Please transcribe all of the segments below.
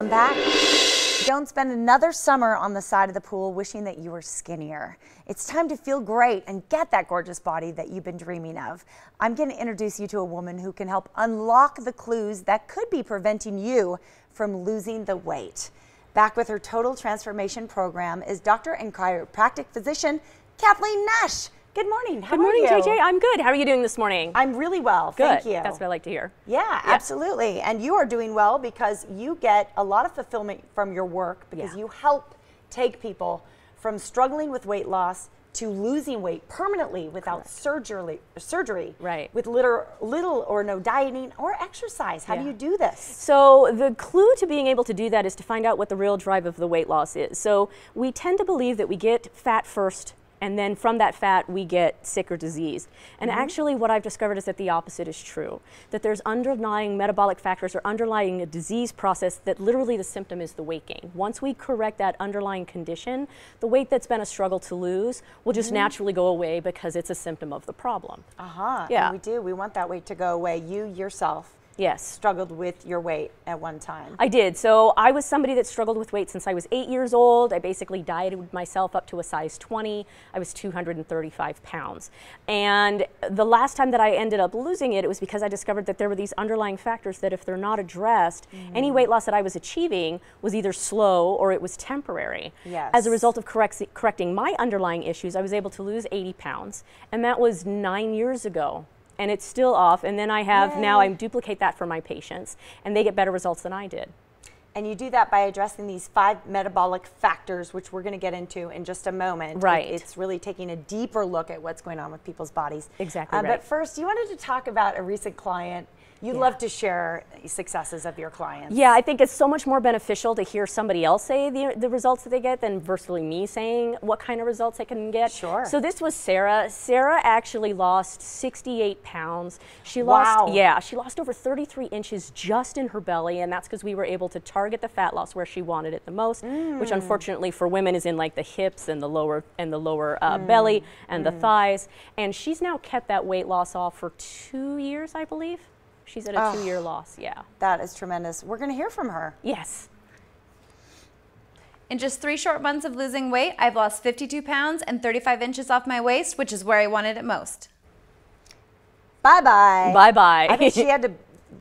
Welcome back. Don't spend another summer on the side of the pool wishing that you were skinnier. It's time to feel great and get that gorgeous body that you've been dreaming of. I'm going to introduce you to a woman who can help unlock the clues that could be preventing you from losing the weight. Back with her Total Transformation program is Dr. and chiropractic physician Kathleen Nash. Good morning. How are you? Good morning, JJ. I'm good. How are you doing this morning? I'm really well. Good. Thank you. That's what I like to hear. Yeah, absolutely. And you are doing well because you get a lot of fulfillment from your work because you help take people from struggling with weight loss to losing weight permanently without surgery, right? With little or no dieting or exercise. How do you do this? So the clue to being able to do that is to find out what the real drive of the weight loss is. So we tend to believe that we get fat first, and then from that fat we get sick or disease. And actually what I've discovered is that the opposite is true. That there's underlying metabolic factors or underlying a disease process that literally the symptom is the weight gain. Once we correct that underlying condition, the weight that's been a struggle to lose will just naturally go away because it's a symptom of the problem. Yeah. And we do. We want that weight to go away. You yourself struggled with your weight at one time. I did. So I was somebody that struggled with weight since I was 8 years old. I basically dieted myself up to a size 20. I was 235 pounds. And the last time that I ended up losing it, it was because I discovered that there were these underlying factors that if they're not addressed, any weight loss that I was achieving was either slow or it was temporary. As a result of correcting my underlying issues, I was able to lose 80 pounds. And that was 9 years ago. And it's still off, and then I have now I duplicate that for my patients, and they get better results than I did. And you do that by addressing these 5 metabolic factors, which we're going to get into in just a moment. Right. It's really taking a deeper look at what's going on with people's bodies. Exactly right. But first, you wanted to talk about a recent client. You love to share successes of your clients. Yeah, I think it's so much more beneficial to hear somebody else say the results that they get than virtually me saying what kind of results they can get. Sure. So this was Sarah. Sarah actually lost 68 pounds. She lost, she lost over 33 inches just in her belly, and that's because we were able to target the fat loss where she wanted it the most, which unfortunately for women is in like the hips and the lower belly and the thighs. And she's now kept that weight loss off for 2 years, I believe. She's at a 2-year loss, That is tremendous. We're going to hear from her. Yes. In just 3 short months of losing weight, I've lost 52 pounds and 35 inches off my waist, which is where I wanted it most. Bye-bye. Bye-bye. I think she had to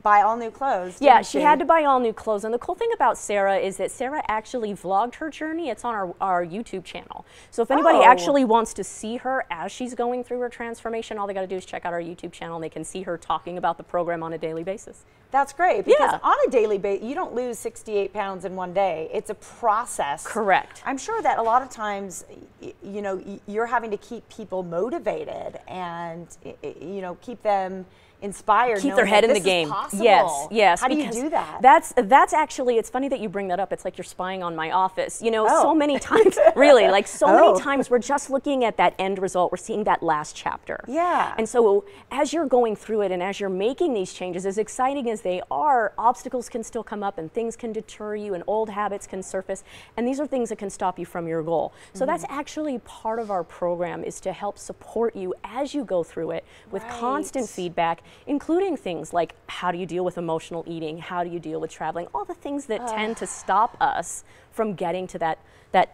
buy all new clothes. Yeah, she had to buy all new clothes. And the cool thing about Sarah is that Sarah actually vlogged her journey. It's on our YouTube channel. So if anybody actually wants to see her as she's going through her transformation, all they got to do is check out our YouTube channel and they can see her talking about the program on a daily basis. That's great because on a daily basis, you don't lose 68 pounds in one day. It's a process. Correct. I'm sure that a lot of times, you know, you're having to keep people motivated and, you know, keep them inspired, keep their head in the game. Yes. How do you do that? That's actually, it's funny that you bring that up. It's like you're spying on my office. You know, so many times, really, like so many times we're just looking at that end result. We're seeing that last chapter. Yeah. And so as you're going through it and as you're making these changes, as exciting as they are, obstacles can still come up and things can deter you and old habits can surface. And these are things that can stop you from your goal. So that's actually part of our program, is to help support you as you go through it with constant feedback, including things like how do you deal with emotional eating, how do you deal with traveling, all the things that tend to stop us from getting to that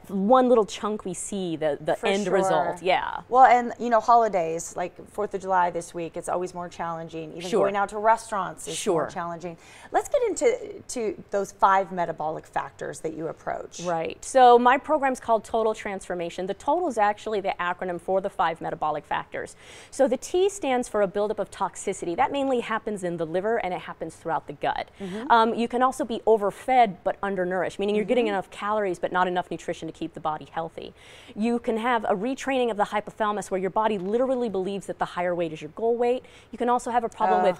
one little chunk we see, the end result. Yeah. Well, and you know, holidays like 4th of July this week, it's always more challenging. Even going out to restaurants is more challenging. Let's get into those 5 metabolic factors that you approach. Right. So my program's called Total Transformation. The total is actually the acronym for the 5 metabolic factors. So the T stands for a buildup of toxicity. That mainly happens in the liver and it happens throughout the gut. You can also be overfed but undernourished, meaning you're getting enough calories but not enough nutrition to keep the body healthy. You can have a retraining of the hypothalamus where your body literally believes that the higher weight is your goal weight. You can also have a problem with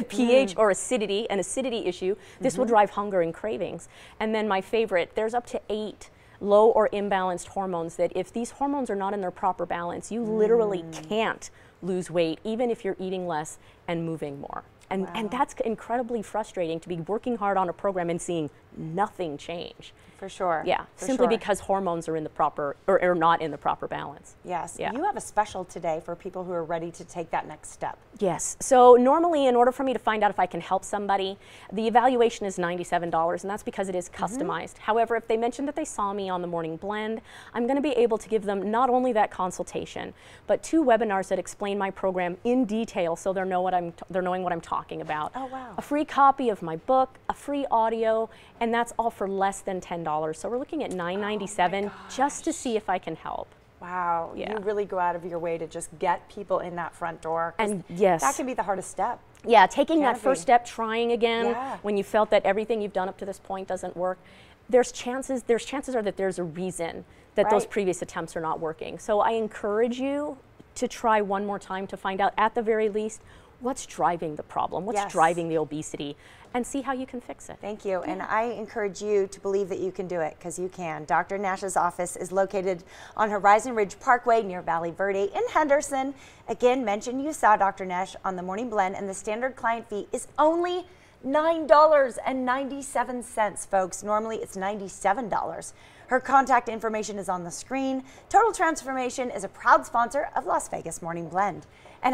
pH or acidity, an acidity issue. This will drive hunger and cravings. And then my favorite, there's up to 8 low or imbalanced hormones that if these hormones are not in their proper balance, you literally can't lose weight even if you're eating less and moving more. And that's incredibly frustrating to be working hard on a program and seeing nothing change. For sure. Yeah, for simply sure. because hormones are in the proper, or are not in the proper balance. Yes. Yeah. You have a special today for people who are ready to take that next step. Yes. So normally, in order for me to find out if I can help somebody, the evaluation is $97, and that's because it is customized. However, if they mention that they saw me on the Morning Blend, I'm going to be able to give them not only that consultation, but 2 webinars that explain my program in detail, so they're knowing what I'm talking about. Oh, wow. A free copy of my book, a free audio, and that's all for less than $10. So we're looking at $9.97 just to see if I can help. Wow. Yeah. You really go out of your way to just get people in that front door. 'Cause And yes. that can be the hardest step. Yeah, taking Can that it first be? step, trying again, Yeah. when you felt that everything you've done up to this point doesn't work, there's chances are that there's a reason that those Right. previous attempts are not working. So I encourage you to try one more time to find out, at the very least, what's driving the problem, what's Yes. driving the obesity, and see how you can fix it. Thank you. And I encourage you to believe that you can do it, because you can. Dr. Nash's office is located on Horizon Ridge Parkway near Valley Verde in Henderson. Again, mention you saw Dr. Nash on the Morning Blend, and the standard client fee is only $9.97, folks. Normally it's $97. Her contact information is on the screen. Total Transformation is a proud sponsor of Las Vegas Morning Blend. And